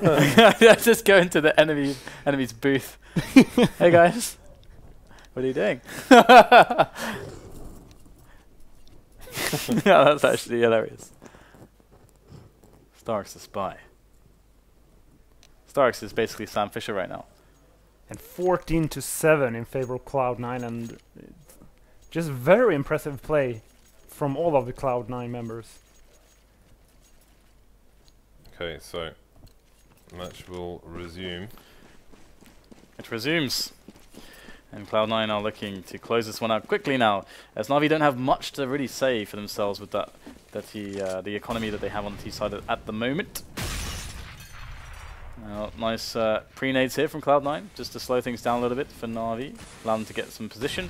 Just go into the enemy's booth. Hey guys, what are you doing? Yeah, that's actually hilarious. Stark's the spy. Starks is basically Sam Fisher right now. And 14-7 in favor of Cloud9, and just very impressive play from all of the Cloud9 members. Okay, so match will resume. It resumes. And Cloud9 are looking to close this one out quickly now, as NaVi don't have much to really say for themselves with the economy that they have on the T side at the moment. Nice pre-nades here from Cloud9, just to slow things down a little bit for NaVi, allow them to get some position.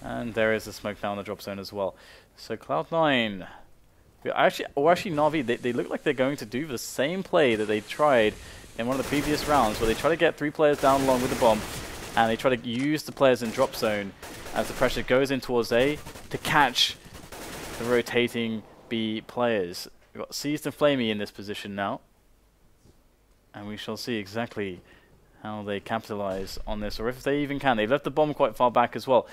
And there is a smoke down the drop zone as well. So Cloud9, actually NaVi, they look like they're going to do the same play that they tried in one of the previous rounds, where they try to get 3 players down along with the bomb, and they try to use the players in drop zone as the pressure goes in towards A to catch the rotating B players. We've got Seized and flamie in this position now, and we shall see exactly how they capitalize on this, or if they even can. They've left the bomb quite far back as well.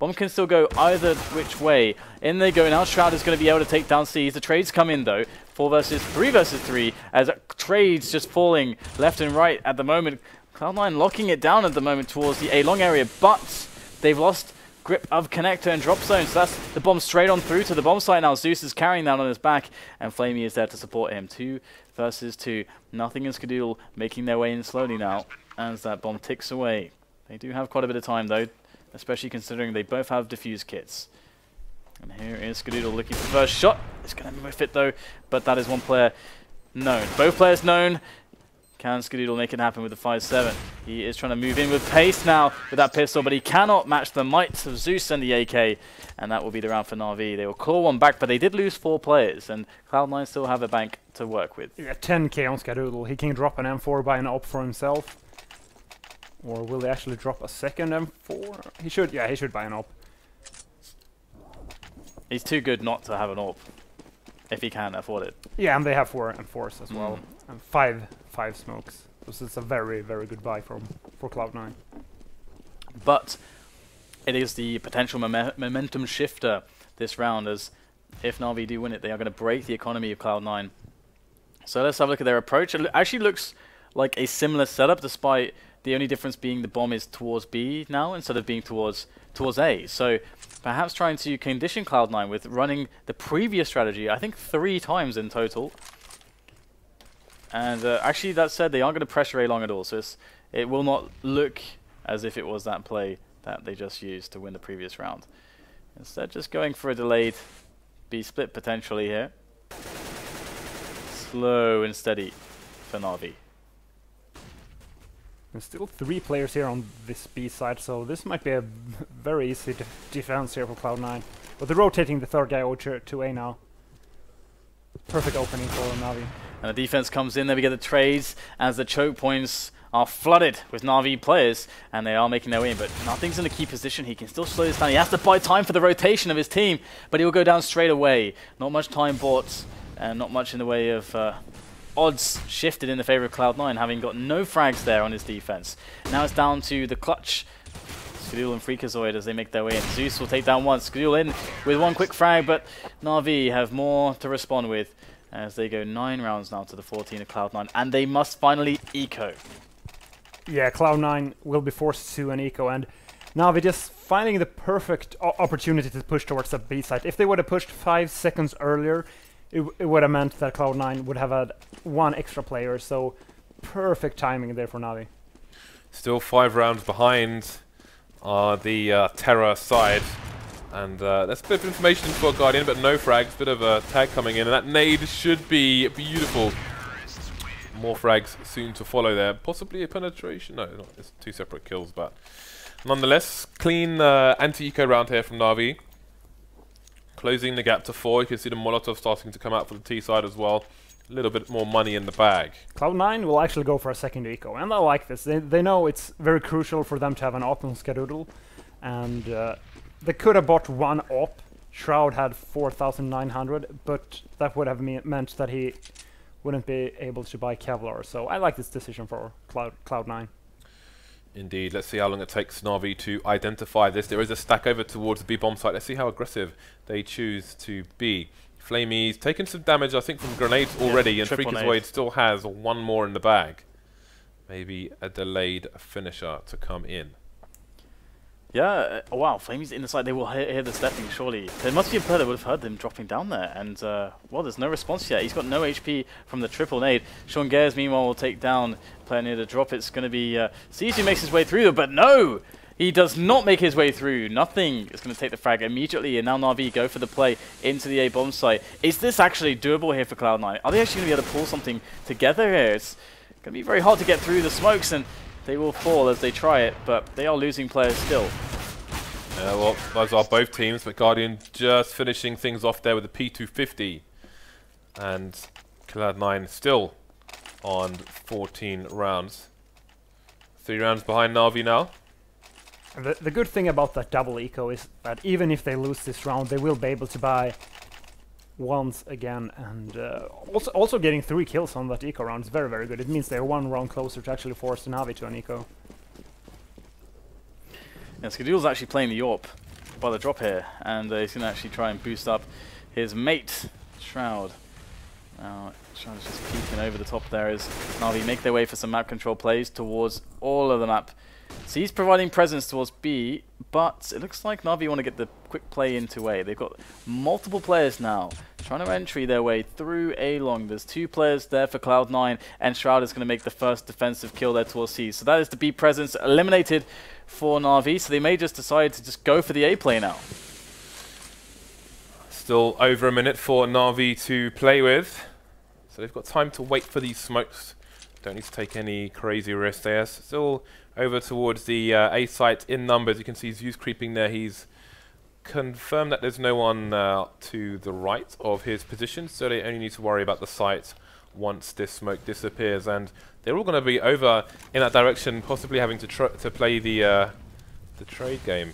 Bomb can still go either which way. In they go now. Shroud is going to be able to take down Seized. The trades come in though. 4 versus 3 versus 3, as trades just falling left and right at the moment. Cloud9 locking it down at the moment towards the A long area, but they've lost grip of connector and drop zone, so that's the bomb straight on through to the bomb site now. Zeus is carrying that on his back, and flamie is there to support him. 2 versus 2. Nothing in Skadoodle making their way in slowly now as that bomb ticks away. They do have quite a bit of time though, especially considering they both have defuse kits. And here is Skadoodle looking for the first shot. It's going to miss it though, but that is one player known. Both players known. Can Skadoodle make it happen with the 5-7? He is trying to move in with pace now with that pistol, but he cannot match the might of Zeus and the AK, and that will be the round for NaVi. They will claw one back, but they did lose 4 players, and Cloud9 still have a bank to work with. Yeah, 10k on Skadoodle. He can drop an M4 by an op for himself. Or will they actually drop a second M4? He should, yeah, he should buy an op. He's too good not to have an AWP, if he can afford it. Yeah, and they have 4 M4s as well. And 5 smokes. So it's a very, very good buy for Cloud9. But it is the potential momentum shifter this round, as if NaVi do win it, they are going to break the economy of Cloud9. So let's have a look at their approach. It actually looks like a similar setup, despite the only difference being the bomb is towards B now instead of being towards A. So perhaps trying to condition Cloud9 with running the previous strategy, I think 3 times in total. And actually, that said, they aren't going to pressure A long at all, so it will not look as if it was that play that they just used to win the previous round. Instead, just going for a delayed B split potentially here. Slow and steady for NaVi. There's still 3 players here on this B side, so this might be a very easy defense here for Cloud9. But they're rotating the 3rd guy over to A now. Perfect opening for NaVi. And the defense comes in, there we get the trades as the choke points are flooded with NaVi players, and they are making their way in, but nothing's in a key position. He can still slow this down. He has to buy time for the rotation of his team, but he will go down straight away. Not much time bought, and not much in the way of odds shifted in the favor of Cloud9, having got no frags there on his defense. Now it's down to the clutch. Skadoodle and fREAKAZOiD as they make their way in. Zeus will take down one. Skadoodle in with 1 quick frag, but NaVi have more to respond with as they go 9 rounds now to the 14 of Cloud9, and they must finally eco. Yeah, Cloud9 will be forced to an eco, and NaVi just finding the perfect opportunity to push towards the B side. If they would have pushed 5 seconds earlier, it would have meant that Cloud9 would have had 1 extra player, so perfect timing there for NaVi. Still 5 rounds behind the Terror side. And that's a bit of information for Guardian, but no frags. Bit of a tag coming in, and that nade should be beautiful. More frags soon to follow there. Possibly a penetration. No, it's 2 separate kills, but nonetheless, clean anti-eco round here from NaVi. Closing the gap to 4. You can see the Molotov starting to come out for the T side as well. A little bit more money in the bag. Cloud9 will actually go for a second eco, and I like this. They know it's very crucial for them to have an op on Skadoodle, and they could have bought 1 op. Shroud had 4,900, but that would have meant that he wouldn't be able to buy Kevlar. So I like this decision for Cloud9. Indeed. Let's see how long it takes NaVi to identify this. There is a stack over towards the B bomb site. Let's see how aggressive they choose to be. flamie's taken some damage, I think, from grenades already, and FREAKAZOiD still has one more in the bag. Maybe a delayed finisher to come in. Yeah, wow, flamie's in the side. They will hear the stepping, surely. There must be a player that would have heard them dropping down there. And, well, there's no response yet. He's got no HP from the triple nade. Gares, meanwhile, will take down player near the drop. It's going to be Zeus who makes his way through, but no! He does not make his way through. Nothing is going to take the frag immediately, and now NaVi go for the play into the A bomb site. Is this actually doable here for Cloud9? Are they actually going to be able to pull something together here? It's going to be very hard to get through the smokes, and they will fall as they try it, but they are losing players still. Yeah, well, those are both teams, but Guardian just finishing things off there with the P250. And Cloud9 still on 14 rounds. 3 rounds behind NaVi now. The good thing about that double eco is that even if they lose this round, they will be able to buy once again, and also getting 3 kills on that eco round is very, very good. It means they're 1 round closer to actually force NaVi to an eco. Yeah, Skadoodle's actually playing the AWP by the drop here, and he's going to actually try and boost up his mate, Shroud. Now, Shroud's just peeking over the top there as NaVi make their way for some map control plays towards all of the map. So he's providing presence towards B, but it looks like NaVi want to get the quick play into A. They've got multiple players now trying to entry their way through A long. There's 2 players there for Cloud9, and Shroud is going to make the first defensive kill there towards C. So that is the B presence eliminated for NaVi, so they may just decide to just go for the A play now. Still over a minute for NaVi to play with, so they've got time to wait for these smokes. Don't need to take any crazy risks there. Still over towards the A site in numbers. You can see Zeus creeping there. He's confirmed that there's no one to the right of his position, so they only need to worry about the site once this smoke disappears. And they're all going to be over in that direction, possibly having to play the trade game.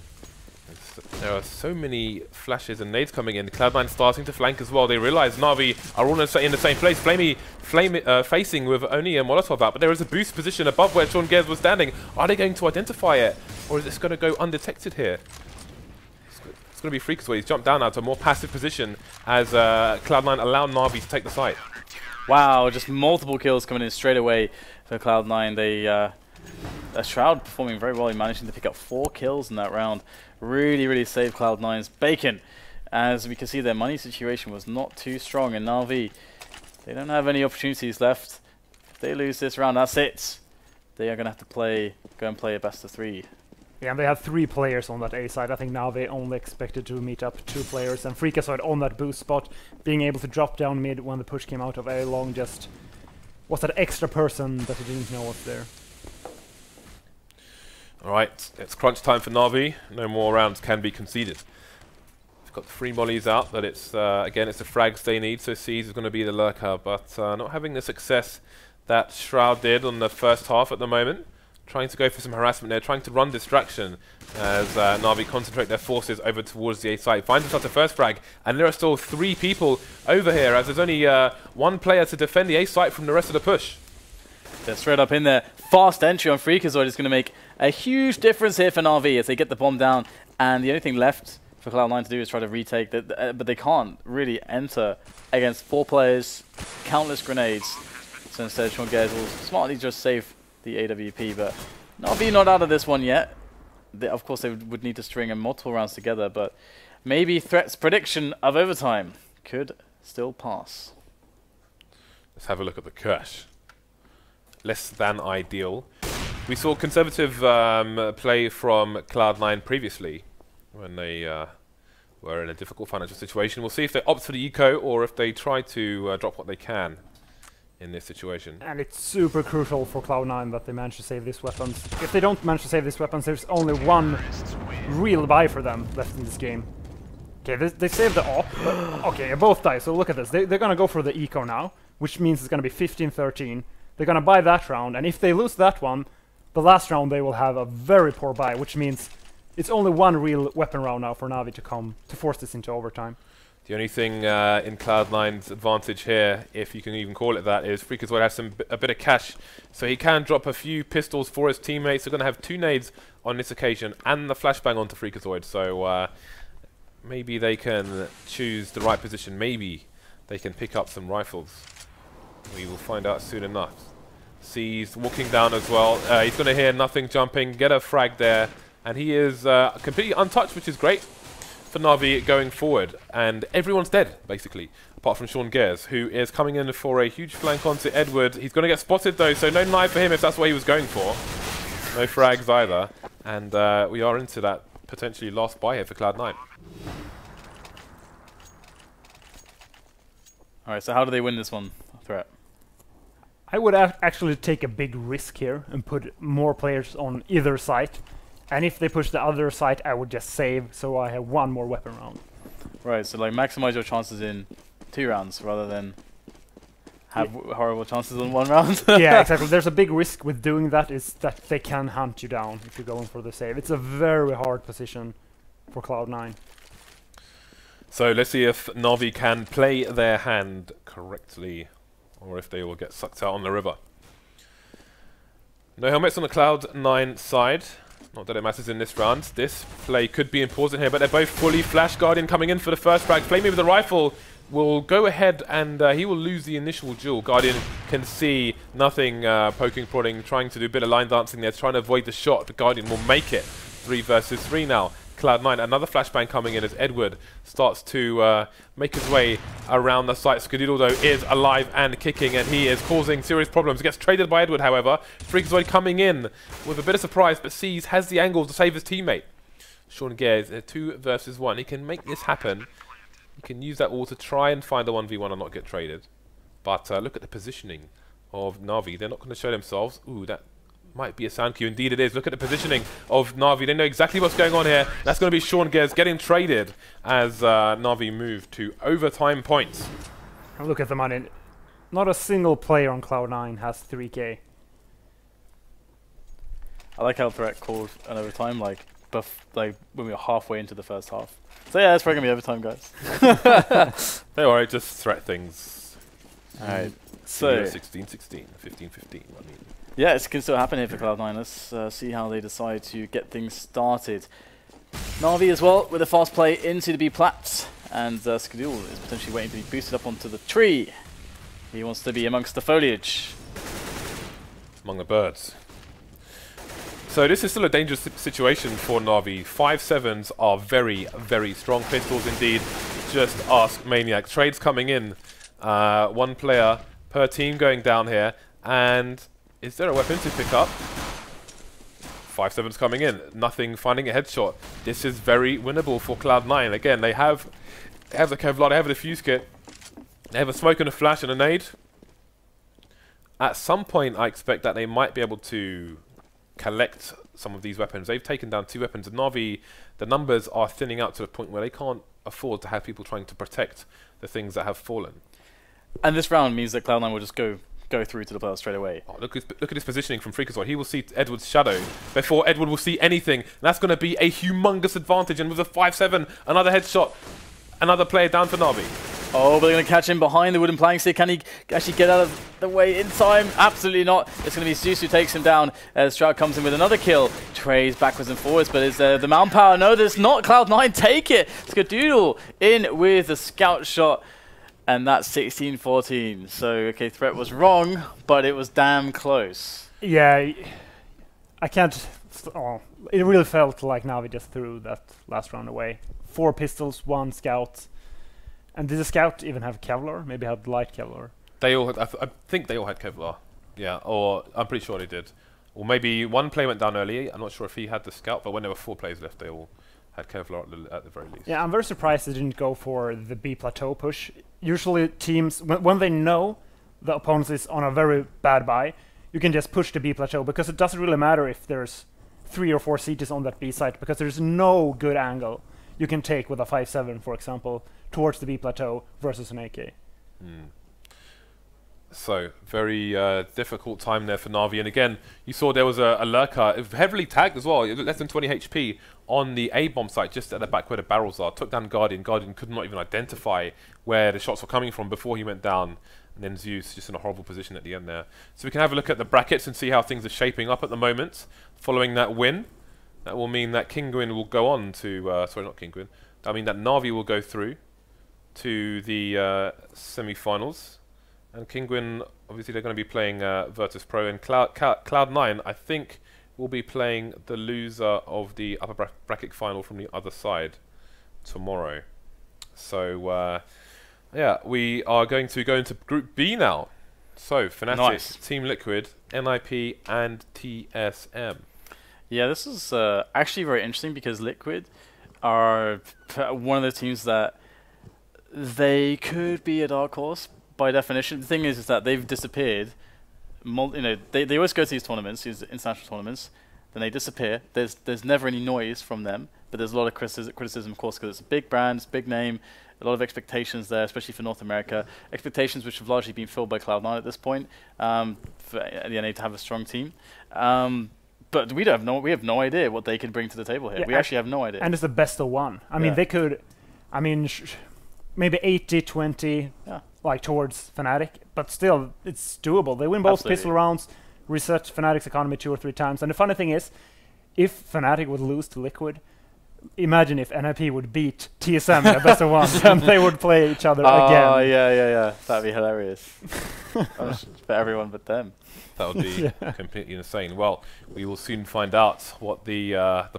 There are so many flashes and nades coming in. Cloud9 starting to flank as well. They realize NaVi are all in the same place. flamie facing with only a Molotov out, but there is a boost position above where Gares was standing. Are they going to identify it, or is this going to go undetected here? It's going to be FREAKAZOiD. He's jumped down now to a more passive position as Cloud9 allow NaVi to take the site. Wow, just multiple kills coming in straight away for Cloud9. They Shroud performing very well in managing to pick up 4 kills in that round. Really, really saved Cloud9's bacon. As we can see, their money situation was not too strong, and NaVi, they don't have any opportunities left. If they lose this round, that's it. They are going to have to go and play a best of 3. Yeah, and they had 3 players on that A side. I think now they only expected to meet up 2 players, and FREAKAZOiD on that boost spot, being able to drop down mid when the push came out of A long, just was that extra person that he didn't know was there. Alright, it's crunch time for NaVi. No more rounds can be conceded. We've got 3 mollies out, but it's again, it's the frags they need, so Seas is going to be the lurker, but not having the success that Shroud did on the first half at the moment. Trying to go for some harassment there, trying to run distraction as NaVi concentrate their forces over towards the A site. Finds themselves the first frag, and there are still 3 people over here, as there's only 1 player to defend the A site from the rest of the push. They're straight up in there. Fast entry on FREAKAZOiD is going to make a huge difference here for NaVi as they get the bomb down, and the only thing left for Cloud9 to do is try to retake, but they can't really enter against 4 players, countless grenades. So instead, Gares will smartly just save the AWP, but NaVi not out of this one yet. Of course, they would need to string multiple rounds together, but maybe Threat's prediction of overtime could still pass. Let's have a look at the cash. Less than ideal. We saw conservative play from Cloud9 previously when they were in a difficult financial situation. We'll see if they opt for the eco or if they try to drop what they can in this situation. And it's super crucial for Cloud9 that they manage to save these weapons. If they don't manage to save these weapons, there's only 1 real buy for them left in this game. Okay, they saved the op, but okay, both die, so look at this. They're gonna go for the eco now, which means it's gonna be 15-13. They're gonna buy that round, and if they lose that one, the last round they will have a very poor buy, which means it's only 1 real weapon round now for NaVi to force this into overtime. The only thing in Cloud9's advantage here, if you can even call it that, is fREAKAZoiD has a bit of cash, so he can drop a few pistols for his teammates. They're going to have 2 nades on this occasion and the flashbang onto fREAKAZoiD, so maybe they can choose the right position. Maybe they can pick up some rifles. We will find out soon enough. Sees walking down as well. He's going to hear nothing jumping, get a frag there, and he is completely untouched, which is great for NaVi going forward. And everyone's dead, basically, apart from Gares, who is coming in for a huge flank onto Edward. He's going to get spotted, though, so no knife for him if that's what he was going for. No frags either. And we are into that potentially last buy here for Cloud9. Alright, so how do they win this one, Threat? I would actually take a big risk here and put more players on either side. And if they push the other side, I would just save, so I have 1 more weapon round. Right, so like maximize your chances in 2 rounds rather than have horrible chances in 1 round. Yeah, exactly. There's a big risk with doing that, is that they can hunt you down if you're going for the save. It's a very hard position for Cloud9. So let's see if NaVi can play their hand correctly, or if they will get sucked out on the river. No helmets on the Cloud9 side. Not that it matters in this round. This play could be important here, but they're both fully flash. Guardian coming in for the first frag. flamie with the rifle will go ahead and he will lose the initial duel. Guardian can see nothing, poking, prodding, trying to do a bit of line dancing there, trying to avoid the shot, but Guardian will make it. 3 versus 3 now. Cloud9, another flashbang coming in as Edward starts to make his way around the site. Skadoodle, though, is alive and kicking, and he is causing serious problems. He gets traded by Edward, however. fREAKAZoiD coming in with a bit of surprise, but has the angles to save his teammate. Gares, 2 versus 1. He can make this happen. He can use that all to try and find a 1v1 and not get traded. But look at the positioning of NaVi. They're not going to show themselves. Ooh, that might be a sound cue. Indeed it is. Look at the positioning of NaVi. They know exactly what's going on here. That's going to be Gares getting traded as NaVi move to overtime points. And look at the money. Not a single player on Cloud9 has 3k. I like how Threat called an overtime, like when we were halfway into the first half. So yeah, it's probably going to be overtime, guys. Don't worry, just Threat things. Alright, so 16-16, 15-15, I mean. Yeah, it can still happen here for Cloud9. Let's see how they decide to get things started. NaVi as well with a fast play into the B plats, and Skadoodle is potentially waiting to be boosted up onto the tree. He wants to be amongst the foliage. Among the birds. So this is still a dangerous situation for NaVi. 5.7s are very, very strong pistols indeed. Just ask Maniac. Trades coming in. 1 player per team going down here, and is there a weapon to pick up? 5.7's coming in. Nothing, finding a headshot. This is very winnable for Cloud9. Again, they have the Kevlar, they have the fuse kit, they have a smoke and a flash and a nade. At some point, I expect that they might be able to collect some of these weapons. They've taken down 2 weapons, and NaVi, the numbers are thinning out to the point where they can't afford to have people trying to protect the things that have fallen. And this round means that Cloud9 will just go through to the playoffs straight away. Oh, look at his positioning from fREAKAZoiD. He will see Edward's shadow before Edward will see anything. And that's going to be a humongous advantage. And with a 5.7, another headshot, another player down for NaVi. Oh, but they're going to catch him behind the wooden plank stick. Can he actually get out of the way in time? Absolutely not. It's going to be Zeus who takes him down as Shroud comes in with another kill. Trays backwards and forwards, but is the manpower? No, there's not. Cloud9 take it. Skadoodle in with the scout shot. And that's 16-14. So, okay, Threat was wrong, but it was damn close. Yeah, I can't... Oh, it really felt like NaVi just threw that last round away. 4 pistols, 1 scout. And did the scout even have Kevlar? Maybe had light Kevlar. They all had, I think they all had Kevlar. Yeah, or I'm pretty sure they did. Or maybe 1 player went down early. I'm not sure if he had the scout, but when there were 4 players left, they all had Kevlar at the very least. Yeah, I'm very surprised they didn't go for the B plateau push. Usually teams, when they know the opponent is on a very bad buy, you can just push the B plateau, because it doesn't really matter if there's 3 or 4 CTs on that B site, because there's no good angle you can take with a 5.7, for example, towards the B plateau versus an AK. So, very difficult time there for NaVi. And again, you saw there was a lurker, heavily tagged as well, less than 20 HP on the A-bomb site, just at the back where the barrels are. Took down Guardian. Guardian could not even identify where the shots were coming from before he went down. And then Zeus just in a horrible position at the end there. So we can have a look at the brackets and see how things are shaping up at the moment. Following that win, that will mean that Kinguin will go on to... sorry, not Kinguin. I mean that NaVi will go through to the semi-finals. And Kinguin, obviously they're going to be playing Virtus.pro, and Cloud9, I think, will be playing the loser of the upper bracket final from the other side tomorrow. So, yeah, we are going to go into Group B now. So, Fnatic, nice. Team Liquid, NIP, and TSM. Yeah, this is actually very interesting because Liquid are one of the teams that they could be a dark horse. By definition, the thing is that they've disappeared. They always go to these tournaments, these international tournaments, then they disappear. There's never any noise from them, but there's a lot of criticism, of course, because it's a big brand, it's a big name, a lot of expectations there, especially for North America. Expectations which have largely been filled by Cloud9 at this point, for the NA to have a strong team. But we have no idea what they can bring to the table here. Yeah, we actually have no idea. And it's the best of one. I mean, they could, maybe 80-20. Yeah. Like towards Fnatic, but still it's doable. They win both Absolutely. pistol rounds, reset Fnatic's economy 2 or 3 times. And the funny thing is, if Fnatic would lose to Liquid, imagine if NIP would beat TSM in a best of one, and they would play each other again. Oh yeah, that'd be hilarious for everyone but them. That would be completely insane. Well, we will soon find out what the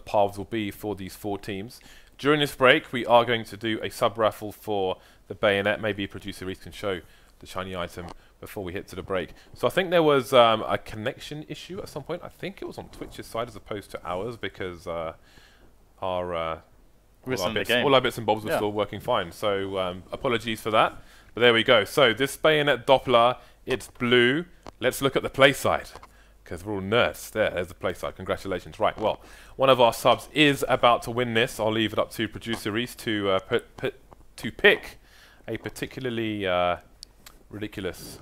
paths will be for these 4 teams. During this break, we are going to do a sub-raffle for the bayonet. Maybe producer Reese can show the shiny item before we hit to the break. So I think there was a connection issue at some point. I think it was on Twitch's side as opposed to ours, because all our bits and bobs were still working fine. So apologies for that. But there we go. So this bayonet Doppler, it's blue. Let's look at the play side, because we're all nerds. There's the play side. Congratulations. Right, well, one of our subs is about to win this. I'll leave it up to producer Reese to pick a particularly ridiculous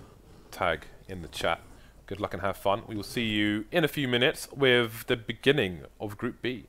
tag in the chat. Good luck and have fun. We will see you in a few minutes with the beginning of Group B.